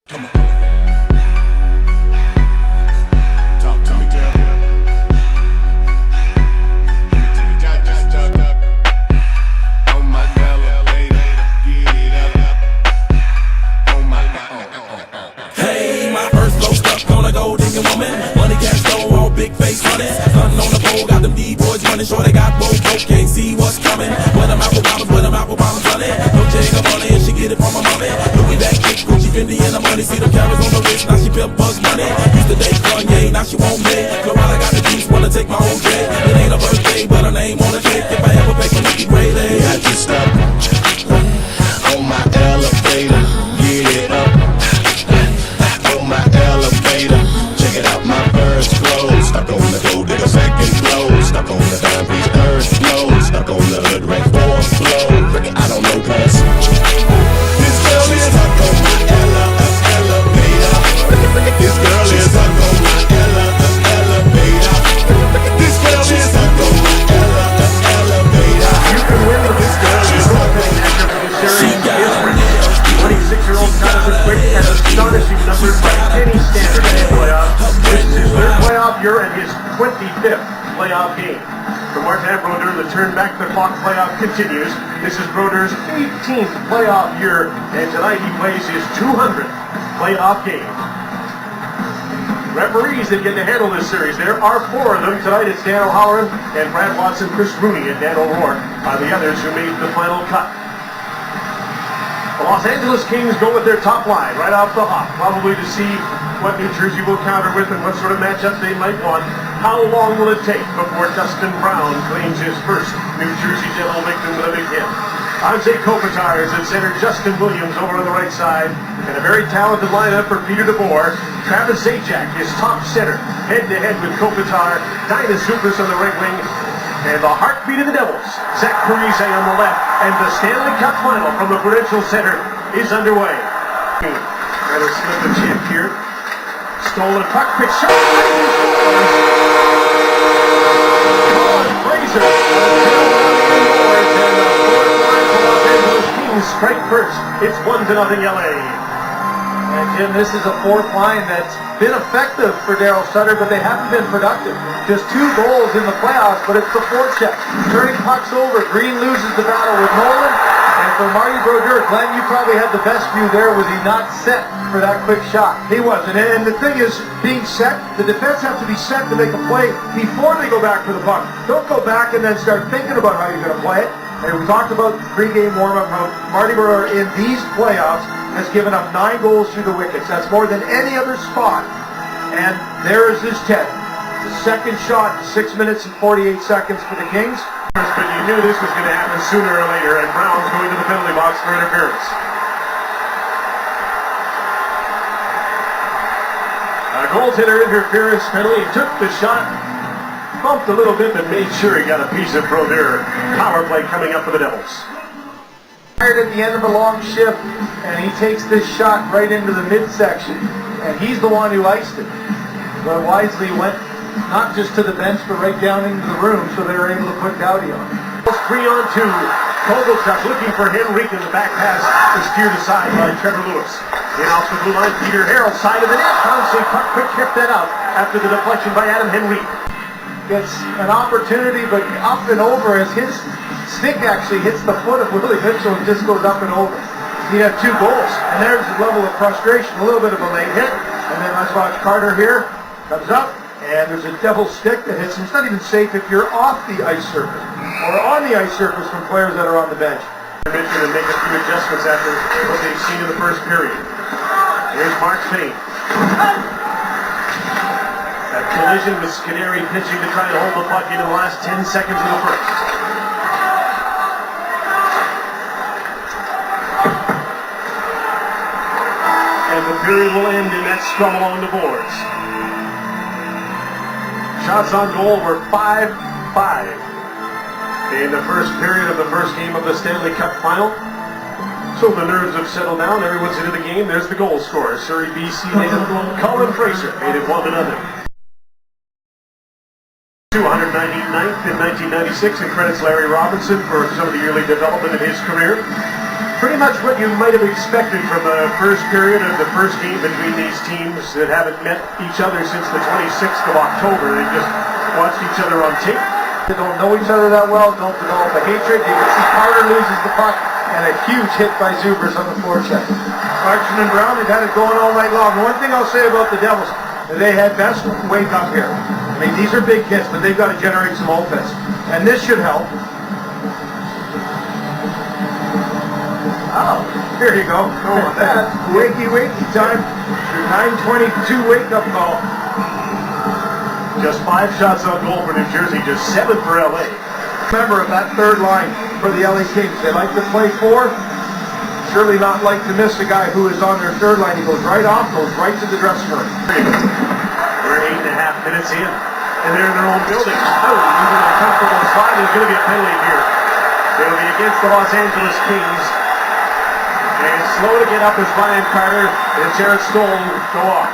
Come on. Talk to me, girl. On my elevator, get it up. On my Hey, my first blow stuck on a gold digging woman. Money cash flow, all big face running. Hunting on the pole, got them D-boys running. Sure they got both, can't see what's coming. When I'm apple bottoms running. No change of money and she get it from my mommy. Louis back, kick, Gucci, Fendi and the money. See them cameras on the wrist, now she pimp Bugs Money. Used to date Kanye, now she won't me. Girl, while I got the juice, wanna take my whole day. It ain't a birthday, but her name on the cake. If I ever pay for Nicky Gray, I just stop on my elevator, get it up. On my elevator, check it out, my first clothes. Stuck on the gold digger second flow. Stuck on the dime piece third flow. Stuck on the hood rank fourth flow. I don't know cuz this girl is stuck on my elevator. This girl is stuck on my elevator. This girl is stuck on my elevator. This girl is stuck on she got her nails. 26-year-old Jonathan Quick has astonishing numbers by any standard in the playoffs. This is his third playoff year and his 25th playoff game. For Martin Brodeur, the turn back the clock playoff continues. This is Brodeur's 18th playoff year, and tonight he plays his 200th playoff game. Referees that get to handle this series, there are four of them. Tonight it's Dan O'Halloran and Brad Watson, Chris Rooney, and Dan O'Rourke are the others who made the final cut. The Los Angeles Kings go with their top line right off the hop, probably to see what New Jersey will counter with and what sort of matchup they might want. How long will it take before Dustin Brown claims his first New Jersey Devil victim with a big hit? Anze Kopitar is at center, Justin Williams over on the right side, and a very talented lineup for Peter DeBoer. Travis Zajac is top center, head-to-head with Kopitar, Dinah Zupas on the right wing, and the heartbeat of the Devils, Zach Parise on the left, and the Stanley Cup final from the Prudential Center is underway. Trying to slip the chip here. Stolen puck, quick shot. Colin Fraser. And the fourth line for Los Angeles Kings strike first. It's 1-0 LA. And Jim, this is a fourth line that's been effective for Daryl Sutter, but they haven't been productive. Just 2 goals in the playoffs, but it's the forecheck. Turning pucks over, Green loses the battle with Nolan. And for Marty Brodeur, Glenn, you probably had the best view there. Was he not set for that quick shot? He wasn't. And the thing is, being set, the defense have to be set to make a play before they go back for the puck. Don't go back and then start thinking about how you're going to play it. And we talked about pre-game warm-up, how Marty Brodeur in these playoffs has given up 9 goals through the wickets. That's more than any other spot. And there is his 10th. The second shot, 6 minutes and 48 seconds for the Kings. But you knew this was going to happen sooner or later, and Brown's going to the penalty box for interference. A goaltender interference penalty. He took the shot, bumped a little bit, but made sure he got a piece of Brodeur. Power play coming up for the Devils. Tired at the end of a long shift, and he takes this shot right into the midsection, and he's the one who iced it. But wisely went not just to the bench, but right down into the room, so they were able to put Doughty on. 3-on-2. Kovalchuk looking for Henrique, and the back pass is steered aside by Trevor Lewis. In off the blue line, Peter Harrell, side of the net. Bouncing puck, quick kick that out after the deflection by Adam Henrique. Gets an opportunity, but up and over as his stick actually hits the foot of Willie Mitchell and just goes up and over. He had 2 goals, and there's the level of frustration. A little bit of a late hit, and then let's watch Carter here. Comes up, and there's a devil stick that hits him. It's not even safe if you're off the ice surface or on the ice surface from players that are on the bench. Mitchell to make a few adjustments after what they've seen in the first period. Here's Mark Payne. That collision with Skinner pitching to try and hold the puck in the last 10 seconds of the first. And the period will end in that scrum along the boards. Shots on goal were 5-5 in the first period of the first game of the Stanley Cup final. So the nerves have settled down. Everyone's into the game. There's the goal scorer. Surrey, BC native Colin Fraser made it 1-0. 299th in 1996, and credits Larry Robinson for some of the early development in his career. Pretty much what you might have expected from the first period of the first game between these teams that haven't met each other since the 26th of October. They just watched each other on tape. They don't know each other that well, don't develop a hatred. You can see Carter loses the puck, and a huge hit by Zubers on the forecheck. Clarkson and Brown, they've had it going all night long. One thing I'll say about the Devils, they had best wake up here. I mean, these are big hits, but they've got to generate some offense. And this should help. Oh, here you go. Go on that. Wakey time. Your 9:22 wake-up call. Just 5 shots on goal for New Jersey, just 7 for LA. Member of that third line for the LA Kings. They like to play 4. Surely not like to miss a guy who is on their third line. He goes right off, goes right to the dressing room. We're 8.5 minutes in, and they're in their own building. Oh, moving a comfortable spot. There's going to be a penalty here. It'll be against the Los Angeles Kings. And slow to get up is Ryan Carter, and Jared Stoll go off.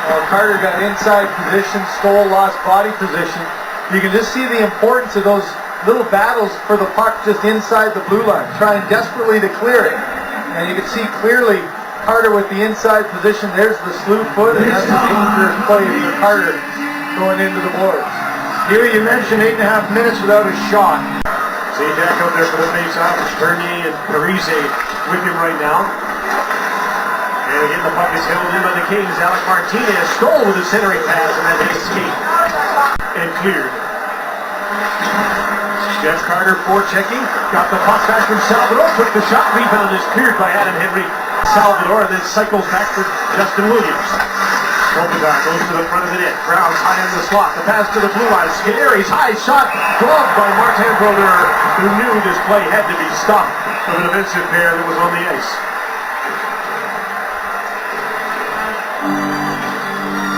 Well, Carter got inside position, Stoll lost body position. You can just see the importance of those little battles for the puck just inside the blue line, trying desperately to clear it. And you can see clearly Carter with the inside position. There's the slew foot, and that's a dangerous play for Carter going into the boards. Here you mentioned 8.5 minutes without a shot. Zajac out there for the face-off. Bernier and Parise with him right now. And again, the puck is held in by the Kings. Alec Martinez stole with a centering pass, and then they escape. And cleared. Jeff Carter forechecking. Got the puck back from Salvador. Took the shot. Rebound is cleared by Adam Henry. Salvador then cycles back for Justin Williams. Kopitar goes to the front of the net. Brown's high in the slot. The pass to the blue line. Skinner's high shot. Gloved by Martin Brodeur, who knew this play had to be stopped from an defensive pair that was on the ice.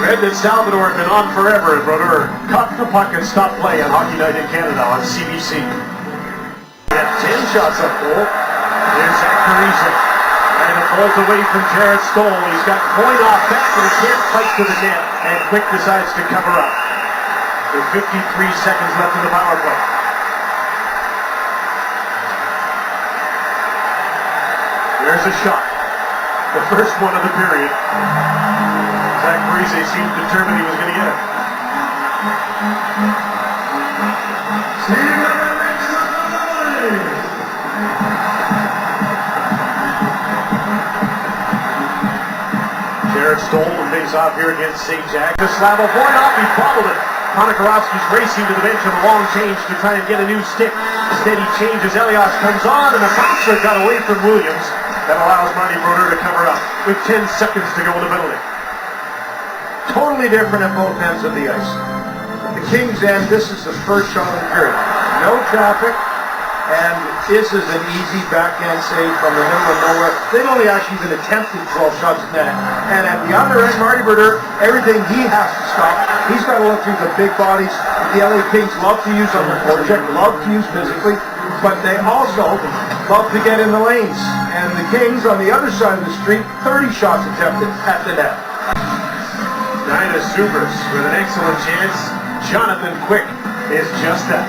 Read that Salvador had been on forever, and Brodeur caught the puck and stopped play on Hockey Night in Canada on CBC. He had 10 shots on goal. There's Zach Parise. And it pulls away from Jared Stoll. He's got point off back, and he can't fight to the net. And Quick decides to cover up. With 53 seconds left in the power play. There's a shot. The first one of the period. Zach Parise seemed determined he was going to get it. Jared Stoll will face off here against St. Jack. The Slavo Voynov, he bobbled it. Konokorovsky's racing to the bench on a long change to try and get a new stick. Steady change as Elias comes on, and a bouncer got away from Williams. That allows Marty Brodeur to cover up with 10 seconds to go in the penalty. Totally different at both ends of the ice. At the Kings end, this is the first shot of the period. No traffic, and this is an easy backhand save from the middle of nowhere. They've only actually been attempted 12 shots at net. And at the other end, Marty Brodeur, everything he has to stop. He's got to look through the big bodies the LA Kings love to use on their forecheck, love to use physically, but they also love to get in the lanes. And the Kings, on the other side of the street, 30 shots attempted at the net. Dinah Zubers with an excellent chance. Jonathan Quick is just that.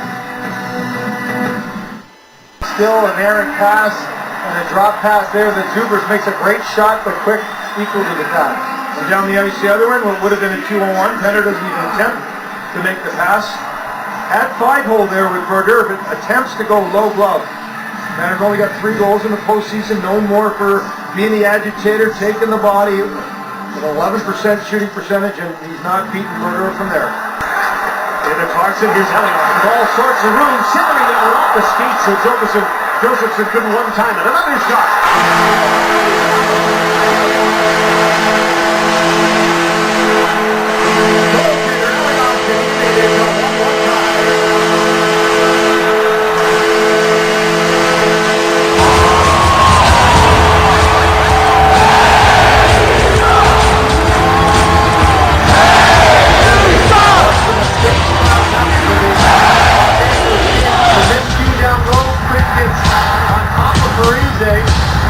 Still an errant pass and a drop pass there that Zubers makes a great shot, but Quick equal to the pass. And down the ice the other one, what would have been a 2-on-1. Penner doesn't even attempt to make the pass. At 5-hole there with Brodeur, but attempts to go low glove. Penner's only got 3 goals in the postseason, known more for being the agitator, taking the body, an 11% shooting percentage, and he's not beating Brodeur from there. Into Clarkson, here's Elias with all sorts of room, centering that one off the skates, so Josephson couldn't one time it. Another shot.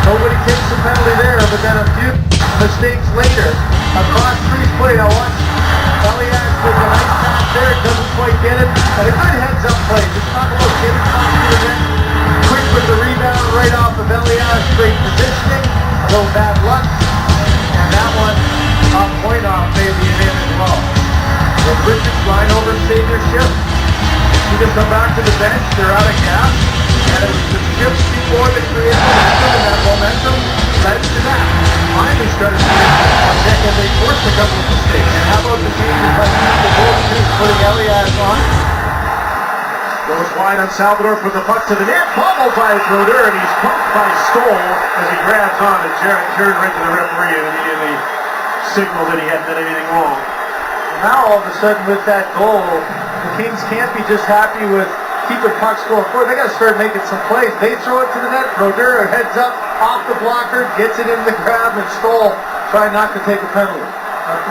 Nobody takes the penalty there, but then a few mistakes later. Across Crease play, now watch. Elias with a nice pass there, doesn't quite get it, but a good heads-up play. Just not a little get it, not to the net. Quick with the rebound right off of Elias. Great positioning. A little bad luck. And that one off point off maybe in as well. The Richards line over saved their ship. He just come back to the bench. They're out of gas. And it was the ships before that created that momentum led to that. Finally started to on deck and they forced a couple of mistakes. And how about the changes by the goal putting Elias on? Goes wide on Salvador, put the puck to the net. Bobbled by Brodeur, and he's pumped by Stoll as he grabs on. And Jarrett turned right to the referee and immediately signaled that he hadn't done anything wrong. Now all of a sudden with that goal, the Kings can't be just happy with keeping pucks going forward. They got to start making some plays. They throw it to the net. Brodeur heads up off the blocker, gets it in the grab, and Stoll trying not to take a penalty.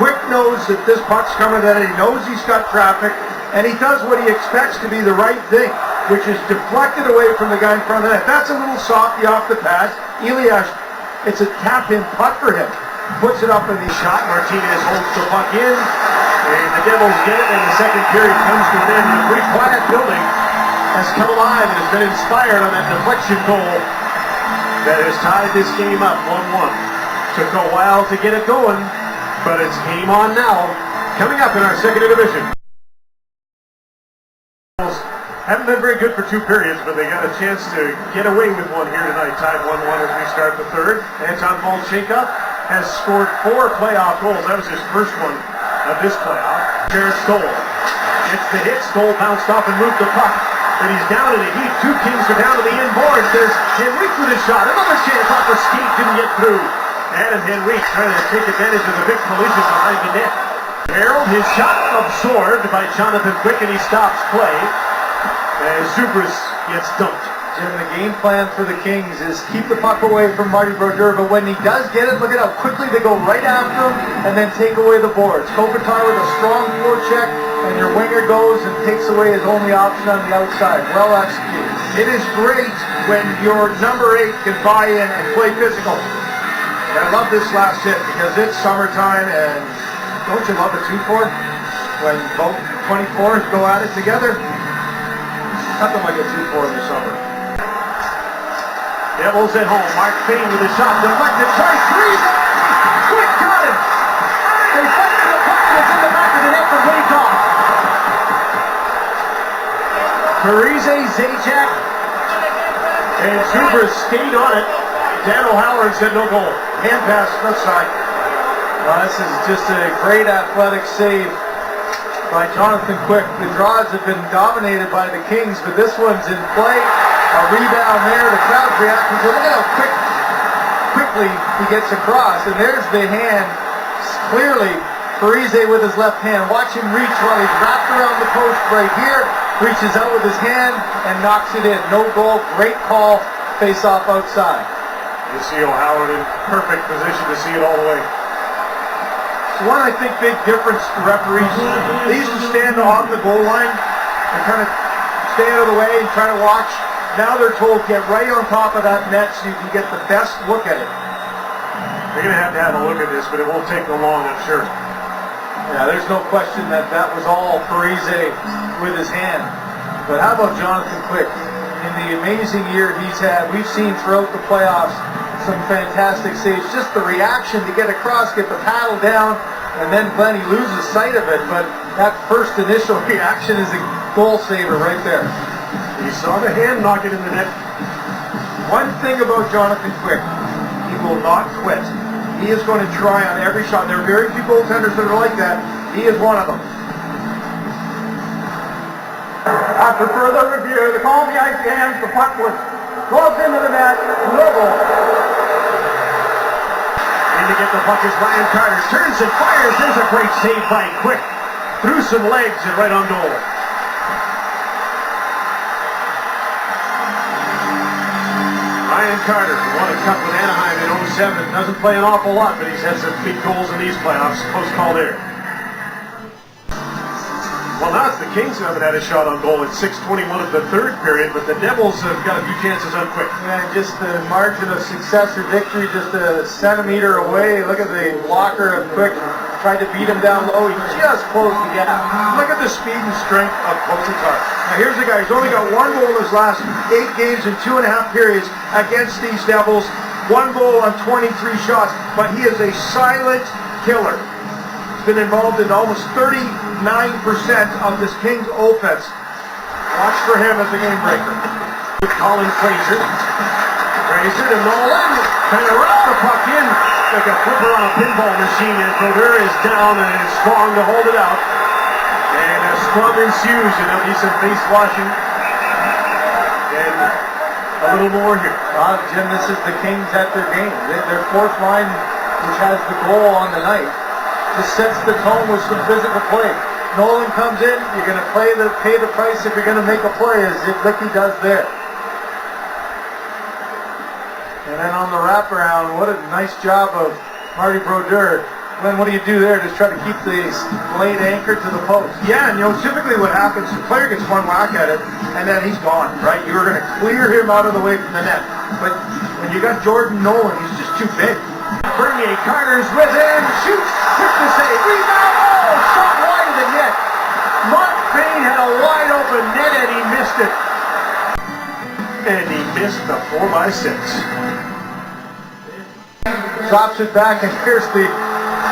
Quick knows that this puck's coming, that he knows he's got traffic, and he does what he expects to be the right thing, which is deflected away from the guy in front of the net. That's a little softy off the pass. Elias, it's a tap-in putt for him. Puts it up in the shot. Martinez holds the puck in, and the Devils get it, and the second period comes to an end. A pretty quiet building has come alive and has been inspired on that deflection goal that has tied this game up 1-1. Took a while to get it going, but it's game on now. Coming up in our second division. Haven't been very good for two periods, but they got a chance to get away with one here tonight. Tied 1-1 as we start the third. Anton Volchenko has scored 4 playoff goals. That was his first one of this playoff. Jared Stoll gets the hit. Stoll bounced off and moved the puck. But he's down in the heat. Two Kings are down to the end boards. There's Henrique with his shot. Another chance off the skate. Didn't get through. Adam Henrique trying to take advantage of the big collision behind the net. Harold, his shot absorbed by Jonathan Quick, and he stops play. As Zubris gets dumped. Jim, the game plan for the Kings is keep the puck away from Marty Brodeur, but when he does get it, look at how quickly they go right after him and then take away the boards. Kopitar with a strong forecheck, and your winger goes and takes away his only option on the outside. Well executed. It is great when your number 8 can buy in and play physical. And I love this last hit because it's summertime, and don't you love a 2-4? When both 24s go at it together? Nothing like a 2-4 in the summer. Devils at home. Mark Fane with a shot. Deflected. Tries 3. Quick got him. They fight the puck. It's in the back of the net for Waycroft. Parise, Zajac, and Zubris stayed on it. Dan O'Halloran said no goal. Hand pass left side. Well, this is just a great athletic save by Jonathan Quick. The draws have been dominated by the Kings, but this one's in play. A rebound there. The crowd's reacting to it. Look at how quickly he gets across. And there's the hand. Clearly, Parise with his left hand. Watch him reach while he's wrapped around the post right here. Reaches out with his hand and knocks it in. No goal. Great call. Face off outside. You see O'Halloran in perfect position to see it all the way. So one, I think, big difference to referees. They used to stand on the goal line and kind of stay out of the way and try to watch. Now they're told get right on top of that net so you can get the best look at it. They're going to have a look at this, but it won't take them long, I'm sure. Yeah, there's no question that was all Parise with his hand. But how about Jonathan Quick? In the amazing year he's had, we've seen throughout the playoffs some fantastic saves. Just the reaction to get across, get the paddle down, and then Glenn, he loses sight of it. But that first initial reaction is a goal saver right there. You saw the hand knock it in the net. One thing about Jonathan Quick, he will not quit. He is going to try on every shot. There are very few goaltenders that are like that. He is one of them. After further review, the call on the ice hands, the puck was close into the net. No goal. In to get the puck is Ryan Carter. Turns and fires. There's a great save by Quick. Through some legs and right on goal. Ryan Carter won a cup with Anaheim in 07. Doesn't play an awful lot, but he's had some big goals in these playoffs. Close call there. Well, now it's the Kings who haven't had a shot on goal. It's 6:21 of the third period, but the Devils have got a few chances on Quick. Yeah, just the margin of success or victory just a centimeter away. Look at the blocker of Quick tried to beat him down low. He just closed the gap. Look at the speed and strength of Kopitar. Now here's a guy who's only got 1 goal his last 8 games in 2.5 periods against these Devils. 1 goal on 23 shots, but he is a silent killer. He's been involved in almost 39% of this Kings offense. Watch for him as a game breaker. With Colin Fraser. Fraser to Nolan. Trying to wrap the puck in like a flipper on a pinball machine, and Brodeur is down and is strong to hold it out. And a scrum ensues, and there'll be some face washing. And a little more here. Jim, this is the Kings at their game. Their fourth line, which has the goal on the night, just sets the tone with some physical play. Nolan comes in, you're going to pay the price if you're going to make a play, as Licky does there. And then on the wraparound, what a nice job of Marty Brodeur. Glenn, what do you do there? Just try to keep the blade anchored to the post. Yeah, and typically what happens, the player gets one whack at it, and then he's gone, right? You were going to clear him out of the way from the net. But when you got Jordan Nolan, he's just too big. Bernier, Carter's with him, shoots, quick to save, rebound, oh, shot wide of the net. Mark Payne had a wide open net, and he missed it. And he missed the 4x6. Drops it back, and here's the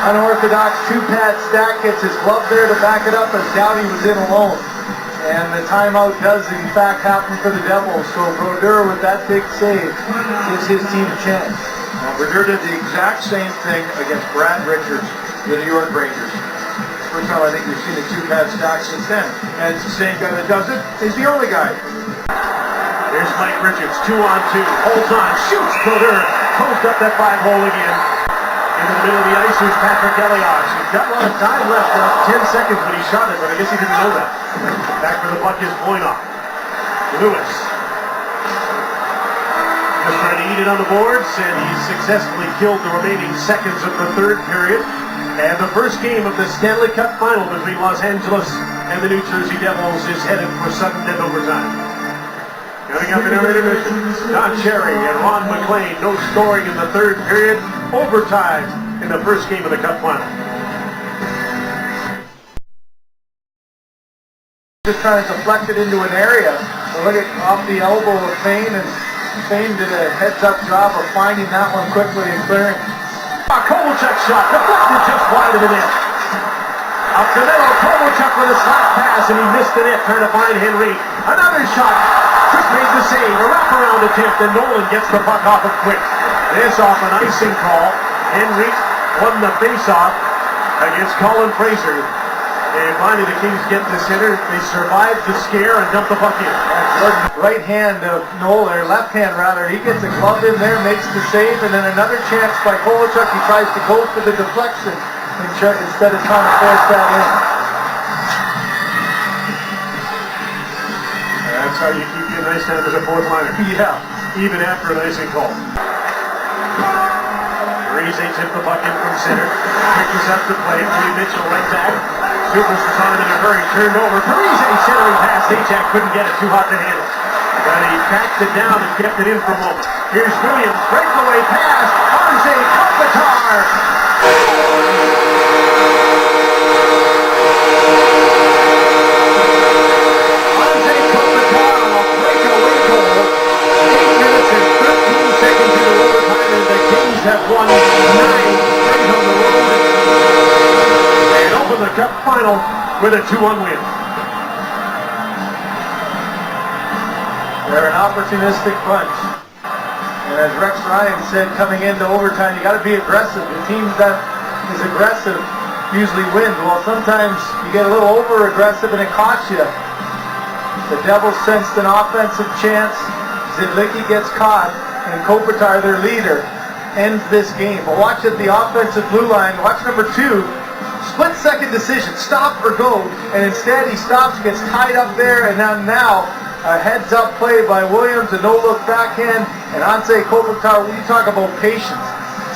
unorthodox two-pad stack. Hits his glove there to back it up, as Doughty was in alone. And the timeout does in fact happen for the Devils. So Brodeur with that big save gives his team a chance. Now, Brodeur did the exact same thing against Brad Richards, the New York Rangers. First time I think we've seen a two-pad stack since then. And it's the same guy that does it. He's the only guy. Here's Mike Richards, 2-on-2, holds on, shoots. Brodeur closed up that 5-hole again. Into the middle of the ice, here's Patrick Elias. He's got a lot of time left, 10 seconds when he shot it, but I guess he didn't know that. Back for the puck is Voynov. Lewis. Just trying to eat it on the boards, and he's successfully killed the remaining seconds of the third period. And the first game of the Stanley Cup final between Los Angeles and the New Jersey Devils is headed for sudden death overtime. Coming up in every division, Don Cherry and Ron McLean, no scoring in the third period, overtime in the first game of the Cup final. Just trying to deflect it into an area. So look at off the elbow of Fane, and Fane did a heads-up job of finding that one quickly and clearing. Kovalchuk shot, deflected just wide of the net. Up the middle, Kovalchuk with a slap pass, and he missed the net, trying to find Henry. Another shot. Chris made the save, a wraparound attempt, and Nolan gets the puck off it quick. This off an icing call. Henry won the face-off against Colin Fraser. And finally the Kings get the center. They survive the scare and dump the puck in. Right hand of Nolan, or left hand rather, he gets a glove in there, makes the save, and then another chance by Kovalchuk. He tries to go for the deflection instead of trying to force that in. That's how you keep your nice hand as a fourth liner. Yeah. Even after an icing call. Parise tipped the puck in from center. Pitches up to play. Lee Mitchell right back. Dubas was on in a hurry. Turned over. Parise centering pass. Zajac couldn't get it. Too hot to handle. But he tracked it down and kept it in for a moment. Here's Williams. Breakaway pass. Anze Kopitar. Have won 9 straight on the road and open the Cup final with a 2-1 win. They're an opportunistic bunch. And as Rex Ryan said coming into overtime, you got to be aggressive. The team that is aggressive usually wins. Well, sometimes you get a little over-aggressive and it costs you. The Devils sensed an offensive chance. Zidlicki gets caught, and Kopitar, their leader, ends this game. But watch at the offensive blue line. Watch number 2. Split-second decision, stop or go, and instead he stops, gets tied up there, and now a heads-up play by Williams, a no-look backhand, and Anze Kopitar. When you talk about patience,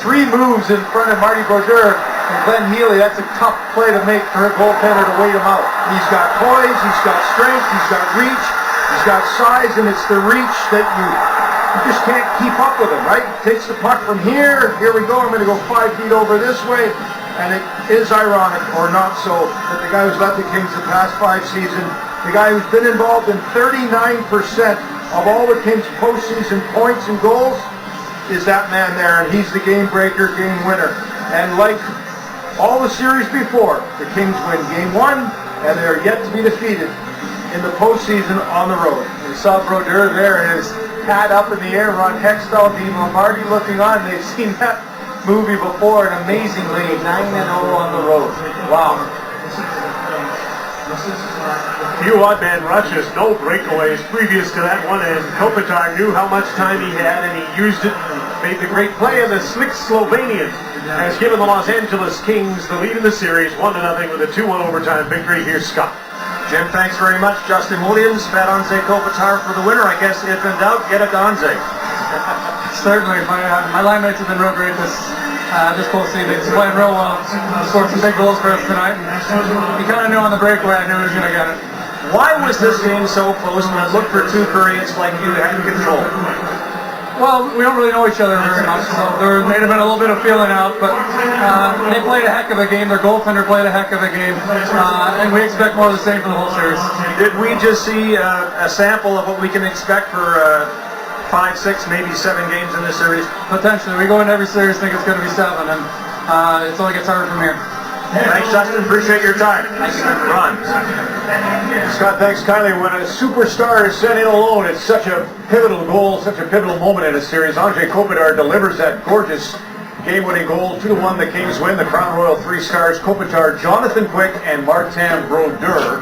3 moves in front of Marty Brodeur and Glenn Healy. That's a tough play to make for a goaltender to wait him out. He's got poise, he's got strength, he's got reach, he's got size, and it's the reach that you just can't keep up with him, right? Takes the puck from here we go, I'm going to go 5 feet over this way, And it is ironic, or not so, that the guy who's led the Kings the past 5 seasons, the guy who's been involved in 39% of all the Kings' postseason points and goals, is that man there, and he's the game breaker, game winner. And like all the series before, the Kings win game 1, and they're yet to be defeated in the postseason on the road. We saw Brodeur there, and his hat up in the air, Ron Hextall, Dean Lombardi looking on. They've seen that movie before, and amazingly 9-0 on the road. Wow. Few odd man rushes, no breakaways previous to that one, and Kopitar knew how much time he had, and he used it. Made the great play, and the slick Slovenian has given the Los Angeles Kings the lead in the series, 1-0 with a 2-1 overtime victory. Here's Scott. Jim, thanks very much. Justin Williams, Fadonze Kopitar for the winner. I guess if in doubt, get a Donze. Certainly, my line mates have been real great this postseason. He's playing real well. Scored some big goals for us tonight. He kind of knew on the breakaway. I knew he was going to get it. Why was this game so close when it looked for two periods like you had control? Well, we don't really know each other very much, so there may have been a little bit of feeling out, but they played a heck of a game. Their goaltender played a heck of a game, and we expect more of the same for the whole series. Did we just see a sample of what we can expect for 5, 6, maybe 7 games in this series? Potentially. We go into every series think it's going to be 7, and it only gets harder from here. Thanks, Justin. Appreciate your time. Thank you. Ron. Scott, thanks kindly. When a superstar is sent in alone, it's such a pivotal goal, such a pivotal moment in a series. Anze Kopitar delivers that gorgeous game-winning goal. 2-1, the Kings win. The Crown Royal 3 stars, Kopitar, Jonathan Quick, and Martin Brodeur.